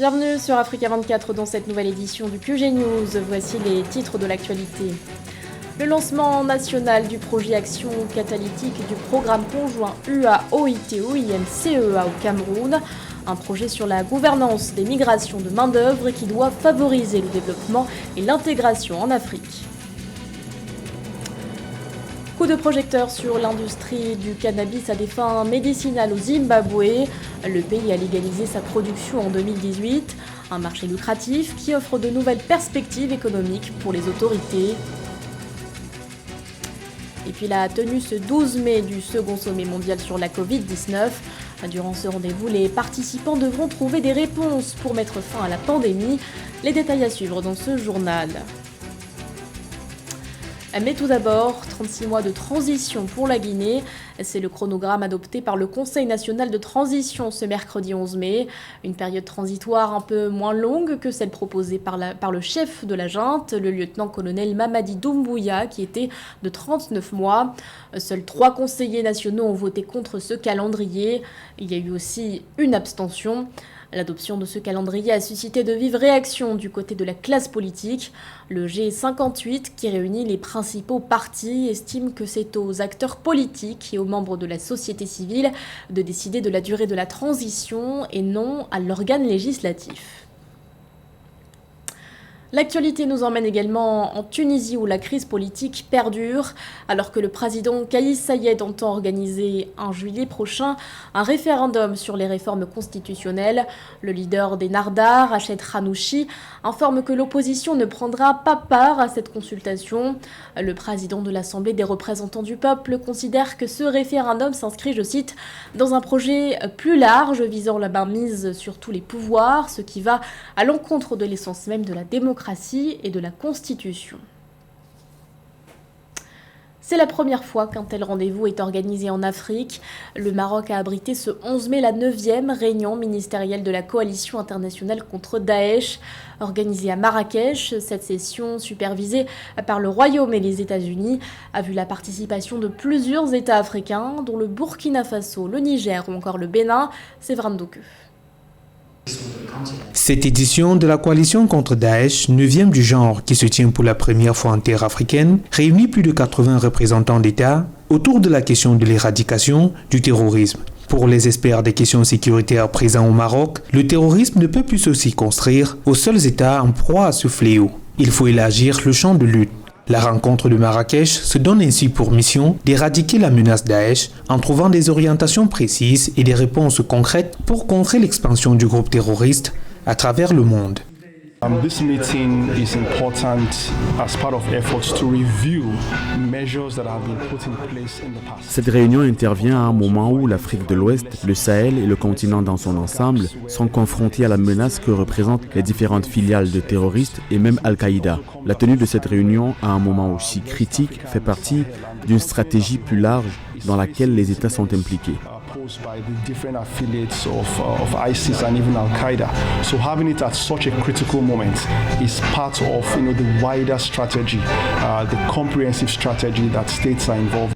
Bienvenue sur Africa 24 dans cette nouvelle édition du QG News. Voici les titres de l'actualité. Le lancement national du projet Action catalytique du programme conjoint UA-OIT-OIM-CEA au Cameroun. Un projet sur la gouvernance des migrations de main-d'œuvre qui doit favoriser le développement et l'intégration en Afrique. Coup de projecteur sur l'industrie du cannabis à des fins médicinales au Zimbabwe. Le pays a légalisé sa production en 2018. Un marché lucratif qui offre de nouvelles perspectives économiques pour les autorités. Et puis la tenue ce 12 mai du second sommet mondial sur la Covid-19. Durant ce rendez-vous, les participants devront trouver des réponses pour mettre fin à la pandémie. Les détails à suivre dans ce journal. Mais tout d'abord, 36 mois de transition pour la Guinée. C'est le chronogramme adopté par le Conseil national de transition ce mercredi 11 mai. Une période transitoire un peu moins longue que celle proposée par le chef de la junte, le lieutenant-colonel Mamadi Doumbouya, qui était de 39 mois. Seuls 3 conseillers nationaux ont voté contre ce calendrier. Il y a eu aussi une abstention. L'adoption de ce calendrier a suscité de vives réactions du côté de la classe politique. Le G58, qui réunit les principaux partis, estime que c'est aux acteurs politiques et aux membres de la société civile de décider de la durée de la transition et non à l'organe législatif. L'actualité nous emmène également en Tunisie où la crise politique perdure, alors que le président Kais Saied entend organiser en juillet prochain un référendum sur les réformes constitutionnelles. Le leader des Nardars, Rached Ghannouchi, informe que l'opposition ne prendra pas part à cette consultation. Le président de l'Assemblée des représentants du peuple considère que ce référendum s'inscrit, je cite, dans un projet plus large visant la mainmise sur tous les pouvoirs, ce qui va à l'encontre de l'essence même de la démocratie et de la Constitution. C'est la première fois qu'un tel rendez-vous est organisé en Afrique. Le Maroc a abrité ce 11 mai la 9e réunion ministérielle de la coalition internationale contre Daesh. Organisée à Marrakech, cette session, supervisée par le Royaume et les États-Unis, a vu la participation de plusieurs États africains, dont le Burkina Faso, le Niger ou encore le Bénin. Séverin Ndouke. Cette édition de la coalition contre Daesh, 9e du genre qui se tient pour la première fois en terre africaine, réunit plus de 80 représentants d'États autour de la question de l'éradication du terrorisme. Pour les experts des questions sécuritaires présents au Maroc, le terrorisme ne peut plus se circonscrire aux seuls États en proie à ce fléau. Il faut élargir le champ de lutte. La rencontre de Marrakech se donne ainsi pour mission d'éradiquer la menace Daesh en trouvant des orientations précises et des réponses concrètes pour contrer l'expansion du groupe terroriste à travers le monde. This meeting is important as part of efforts to review measures that have been put in place in the past. Cette réunion intervient à un moment où l'Afrique de l'Ouest, le Sahel et le continent dans son ensemble sont confrontés à la menace que représentent les différentes filiales de terroristes et même Al-Qaïda. La tenue de cette réunion à un moment aussi critique fait partie d'une stratégie plus large dans laquelle les États sont impliqués. By the different affiliates of ISIS and even Al-Qaeda. So having it at such a critical moment is part of the wider strategy, the comprehensive strategy that states are involved.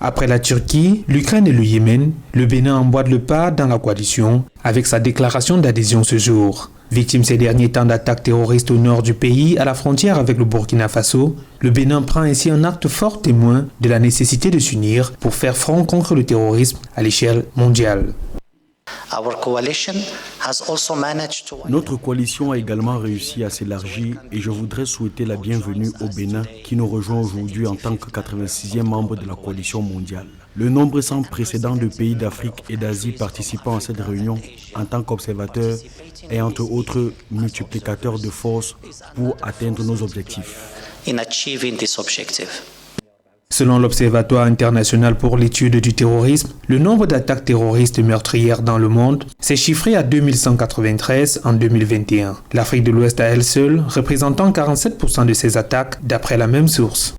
Après la Turquie, l'Ukraine et le Yémen, le Bénin emboîte le pas dans la coalition avec sa déclaration d'adhésion ce jour. Victime ces derniers temps d'attaques terroristes au nord du pays, à la frontière avec le Burkina Faso, le Bénin prend ainsi un acte fort témoin de la nécessité de s'unir pour faire front contre le terrorisme à l'échelle mondiale. Notre coalition a également réussi à s'élargir et je voudrais souhaiter la bienvenue au Bénin qui nous rejoint aujourd'hui en tant que 86e membre de la coalition mondiale. Le nombre sans précédent de pays d'Afrique et d'Asie participant à cette réunion en tant qu'observateurs est entre autres multiplicateur de force pour atteindre nos objectifs. Selon l'Observatoire international pour l'étude du terrorisme, le nombre d'attaques terroristes meurtrières dans le monde s'est chiffré à 2193 en 2021. L'Afrique de l'Ouest à elle seule représentant 47% de ces attaques d'après la même source.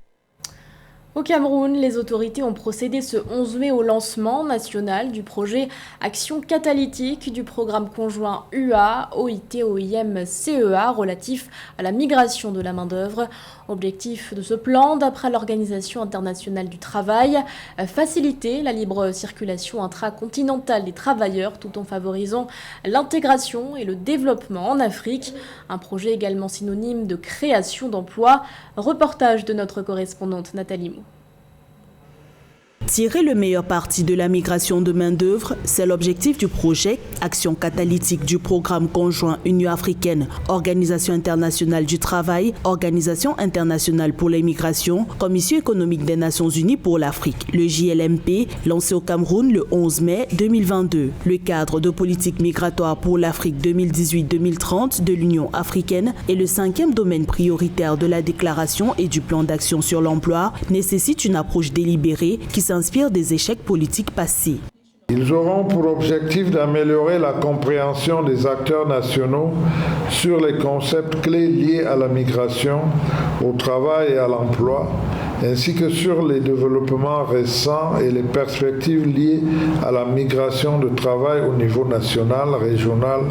Au Cameroun, les autorités ont procédé ce 11 mai au lancement national du projet Action catalytique du programme conjoint UA-OIT-OIM-CEA relatif à la migration de la main-d'œuvre. Objectif de ce plan, d'après l'Organisation internationale du travail, faciliter la libre circulation intracontinentale des travailleurs tout en favorisant l'intégration et le développement en Afrique. Un projet également synonyme de création d'emplois. Reportage de notre correspondante Nathalie Mou. Tirer le meilleur parti de la migration de main-d'œuvre, c'est l'objectif du projet Action catalytique du programme conjoint Union africaine, Organisation internationale du travail, Organisation internationale pour les migrations, Commission économique des Nations unies pour l'Afrique, le JLMP, lancé au Cameroun le 11 mai 2022. Le cadre de politique migratoire pour l'Afrique 2018-2030 de l'Union africaine est le 5e domaine prioritaire de la déclaration et du plan d'action sur l'emploi, nécessite une approche délibérée qui s'inspire des échecs politiques passés. Ils auront pour objectif d'améliorer la compréhension des acteurs nationaux sur les concepts clés liés à la migration, au travail et à l'emploi, ainsi que sur les développements récents et les perspectives liées à la migration de travail au niveau national, régional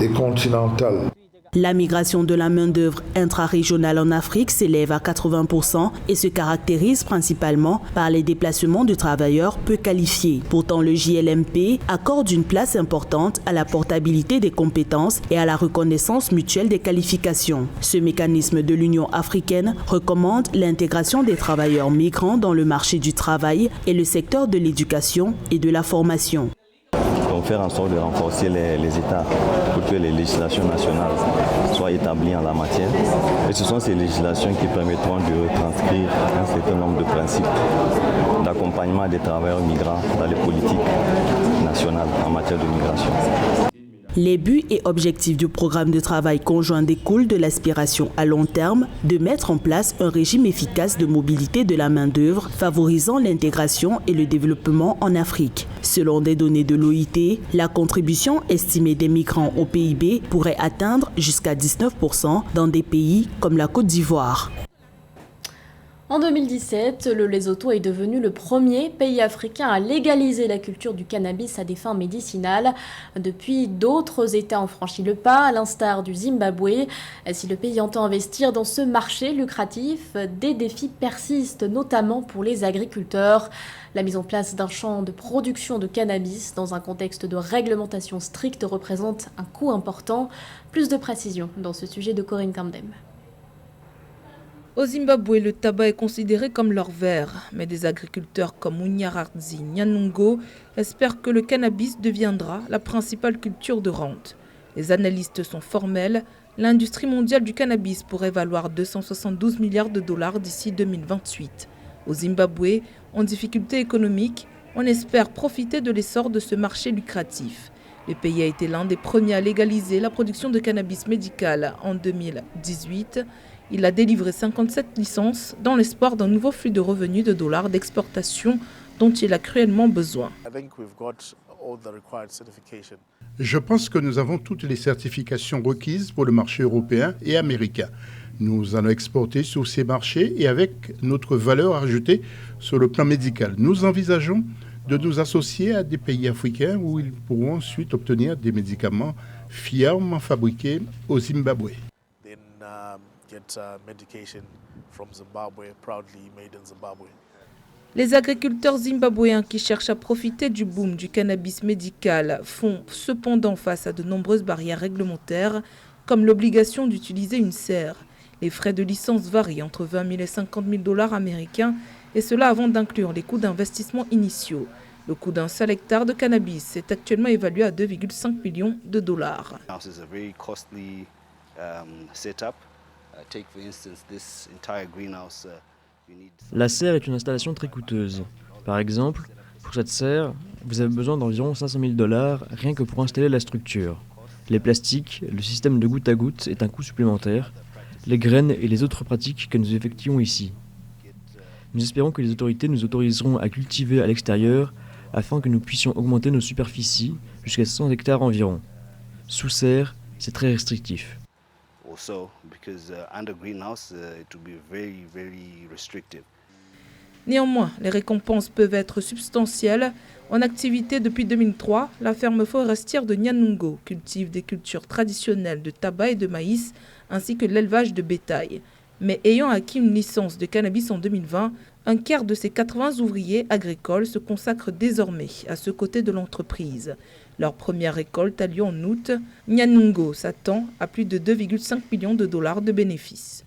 et continental. La migration de la main-d'œuvre intra-régionale en Afrique s'élève à 80% et se caractérise principalement par les déplacements de travailleurs peu qualifiés. Pourtant, le JLMP accorde une place importante à la portabilité des compétences et à la reconnaissance mutuelle des qualifications. Ce mécanisme de l'Union africaine recommande l'intégration des travailleurs migrants dans le marché du travail et le secteur de l'éducation et de la formation. Faire en sorte de renforcer les États pour que les législations nationales soient établies en la matière. Et ce sont ces législations qui permettront de retranscrire un certain nombre de principes d'accompagnement des travailleurs migrants dans les politiques nationales en matière de migration. Les buts et objectifs du programme de travail conjoint découlent de l'aspiration à long terme de mettre en place un régime efficace de mobilité de la main-d'œuvre, favorisant l'intégration et le développement en Afrique. Selon des données de l'OIT, la contribution estimée des migrants au PIB pourrait atteindre jusqu'à 19% dans des pays comme la Côte d'Ivoire. En 2017, le Lesotho est devenu le premier pays africain à légaliser la culture du cannabis à des fins médicinales. Depuis, d'autres États ont franchi le pas, à l'instar du Zimbabwe. Si le pays entend investir dans ce marché lucratif, des défis persistent, notamment pour les agriculteurs. La mise en place d'un champ de production de cannabis dans un contexte de réglementation stricte représente un coût important. Plus de précisions dans ce sujet de Corinne Kandem. Au Zimbabwe, le tabac est considéré comme l'or vert, mais des agriculteurs comme Unyarazi Nyanungo espèrent que le cannabis deviendra la principale culture de rente. Les analystes sont formels, l'industrie mondiale du cannabis pourrait valoir 272 milliards de dollars d'ici 2028. Au Zimbabwe, en difficulté économique, on espère profiter de l'essor de ce marché lucratif. Le pays a été l'un des premiers à légaliser la production de cannabis médical en 2018. Il a délivré 57 licences dans l'espoir d'un nouveau flux de revenus de dollars d'exportation dont il a cruellement besoin. Je pense que nous avons toutes les certifications requises pour le marché européen et américain. Nous allons exporter sur ces marchés et avec notre valeur ajoutée sur le plan médical. Nous envisageons de nous associer à des pays africains où ils pourront ensuite obtenir des médicaments fièrement fabriqués au Zimbabwe. Les agriculteurs zimbabwéens qui cherchent à profiter du boom du cannabis médical font cependant face à de nombreuses barrières réglementaires, comme l'obligation d'utiliser une serre. Les frais de licence varient entre 20 000 et 50 000 dollars américains, et cela avant d'inclure les coûts d'investissement initiaux. Le coût d'un seul hectare de cannabis est actuellement évalué à 2,5 millions de dollars. La serre est une installation très coûteuse. Par exemple, pour cette serre, vous avez besoin d'environ 500 000 dollars rien que pour installer la structure. Les plastiques, le système de goutte à goutte est un coût supplémentaire, les graines et les autres pratiques que nous effectuons ici. Nous espérons que les autorités nous autoriseront à cultiver à l'extérieur afin que nous puissions augmenter nos superficies jusqu'à 100 hectares environ. Sous serre, c'est très restrictif. Néanmoins, les récompenses peuvent être substantielles. En activité depuis 2003, la ferme forestière de Nyanungo cultive des cultures traditionnelles de tabac et de maïs, ainsi que l'élevage de bétail. Mais ayant acquis une licence de cannabis en 2020, un quart de ces 80 ouvriers agricoles se consacrent désormais à ce côté de l'entreprise. Leur première récolte a lieu en août. Nyanungo s'attend à plus de 2,5 millions de dollars de bénéfices.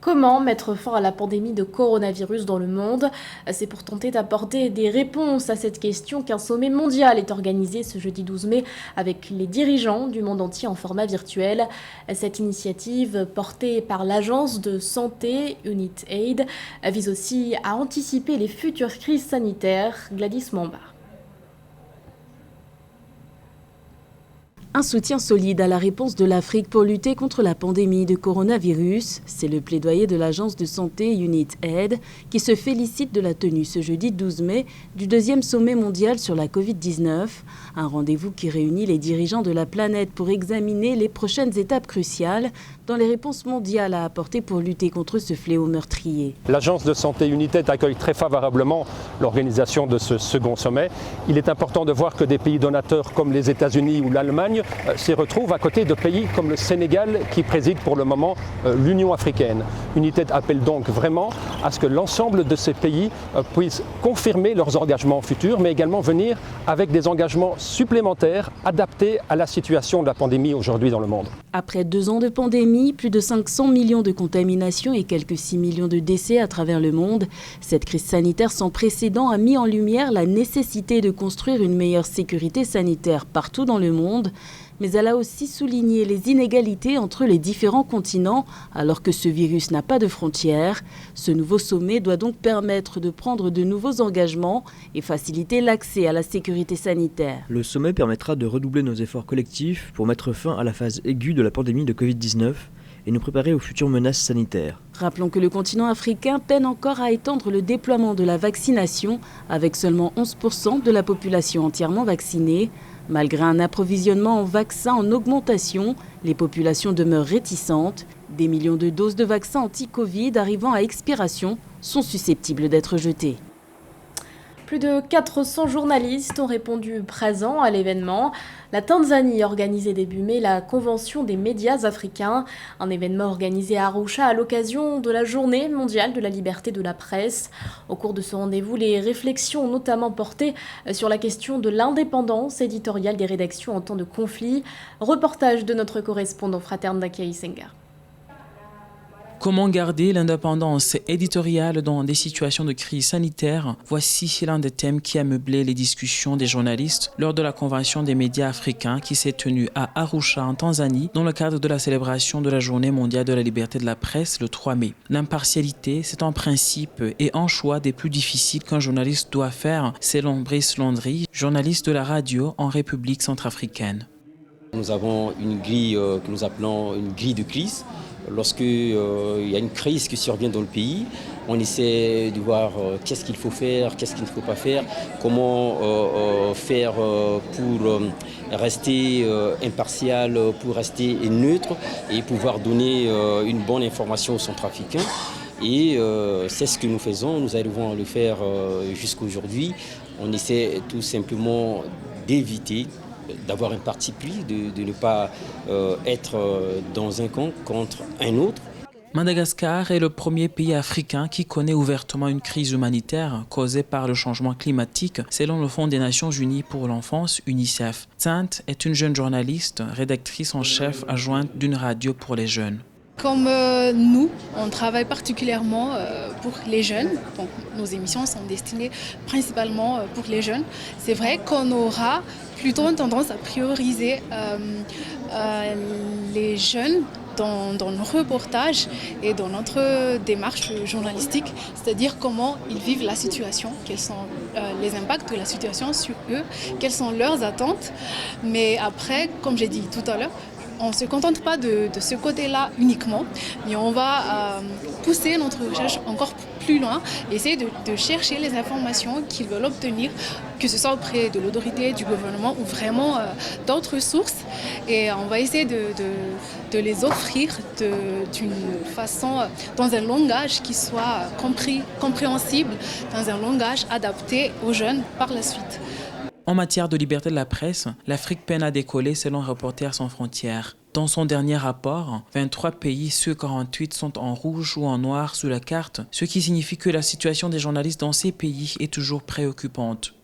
Comment mettre fin à la pandémie de coronavirus dans le monde? C'est pour tenter d'apporter des réponses à cette question qu'un sommet mondial est organisé ce jeudi 12 mai avec les dirigeants du monde entier en format virtuel. Cette initiative, portée par l'agence de santé UnitAid, vise aussi à anticiper les futures crises sanitaires. Gladys Mamba. Un soutien solide à la réponse de l'Afrique pour lutter contre la pandémie de coronavirus, c'est le plaidoyer de l'agence de santé UnitAid qui se félicite de la tenue ce jeudi 12 mai du deuxième sommet mondial sur la Covid-19, un rendez-vous qui réunit les dirigeants de la planète pour examiner les prochaines étapes cruciales dans les réponses mondiales à apporter pour lutter contre ce fléau meurtrier. L'agence de santé UnitAid accueille très favorablement l'organisation de ce second sommet. Il est important de voir que des pays donateurs comme les États-Unis ou l'Allemagne s'y retrouvent à côté de pays comme le Sénégal qui préside pour le moment l'Union africaine. UnitAid appelle donc vraiment à ce que l'ensemble de ces pays puissent confirmer leurs engagements futurs, mais également venir avec des engagements supplémentaires adaptés à la situation de la pandémie aujourd'hui dans le monde. Après 2 ans de pandémie, plus de 500 millions de contaminations et quelques 6 millions de décès à travers le monde, cette crise sanitaire sans précédent a mis en lumière la nécessité de construire une meilleure sécurité sanitaire partout dans le monde. Mais elle a aussi souligné les inégalités entre les différents continents, alors que ce virus n'a pas de frontières. Ce nouveau sommet doit donc permettre de prendre de nouveaux engagements et faciliter l'accès à la sécurité sanitaire. Le sommet permettra de redoubler nos efforts collectifs pour mettre fin à la phase aiguë de la pandémie de Covid-19 et nous préparer aux futures menaces sanitaires. Rappelons que le continent africain peine encore à étendre le déploiement de la vaccination, avec seulement 11% de la population entièrement vaccinée. Malgré un approvisionnement en vaccins en augmentation, les populations demeurent réticentes. Des millions de doses de vaccins anti-Covid arrivant à expiration sont susceptibles d'être jetées. Plus de 400 journalistes ont répondu présents à l'événement. La Tanzanie organisait début mai la Convention des médias africains, un événement organisé à Arusha à l'occasion de la Journée mondiale de la liberté de la presse. Au cours de ce rendez-vous, les réflexions ont notamment porté sur la question de l'indépendance éditoriale des rédactions en temps de conflit. Reportage de notre correspondant Fraterne Dakai Senga. Comment garder l'indépendance éditoriale dans des situations de crise sanitaire? Voici l'un des thèmes qui a meublé les discussions des journalistes lors de la Convention des médias africains qui s'est tenue à Arusha en Tanzanie dans le cadre de la célébration de la Journée mondiale de la liberté de la presse le 3 mai. L'impartialité, c'est un principe et un choix des plus difficiles qu'un journaliste doit faire, selon Brice Landry, journaliste de la radio en République centrafricaine. Nous avons une grille que nous appelons une grille de crise. Lorsqu'il y a une crise qui survient dans le pays, on essaie de voir qu'est-ce qu'il faut faire, qu'est-ce qu'il ne faut pas faire, comment faire pour rester impartial, pour rester neutre et pouvoir donner une bonne information aux Centrafricains. Et c'est ce que nous faisons, nous arrivons à le faire jusqu'à aujourd'hui. On essaie tout simplement d'éviter d'avoir un parti pris, de ne pas être dans un camp contre un autre. Madagascar est le premier pays africain qui connaît ouvertement une crise humanitaire causée par le changement climatique, selon le Fonds des Nations Unies pour l'enfance, UNICEF. Tsant est une jeune journaliste, rédactrice en chef adjointe d'une radio pour les jeunes. Comme nous, on travaille particulièrement pour les jeunes. Donc, nos émissions sont destinées principalement pour les jeunes. C'est vrai qu'on aura plutôt une tendance à prioriser les jeunes dans nos reportages et dans notre démarche journalistique, c'est-à-dire comment ils vivent la situation, quels sont les impacts de la situation sur eux, quelles sont leurs attentes. Mais après, comme j'ai dit tout à l'heure, on ne se contente pas de ce côté-là uniquement, mais on va pousser notre recherche encore plus loin, essayer de chercher les informations qu'ils veulent obtenir, que ce soit auprès de l'autorité, du gouvernement ou vraiment d'autres sources. Et on va essayer de les offrir d'une façon, dans un langage qui soit compréhensible, dans un langage adapté aux jeunes par la suite. En matière de liberté de la presse, l'Afrique peine à décoller selon Reporters sans frontières. Dans son dernier rapport, 23 pays sur 48 sont en rouge ou en noir sur la carte, ce qui signifie que la situation des journalistes dans ces pays est toujours préoccupante.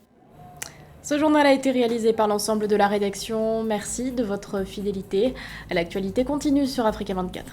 Ce journal a été réalisé par l'ensemble de la rédaction. Merci de votre fidélité. L'actualité continue sur Africa 24.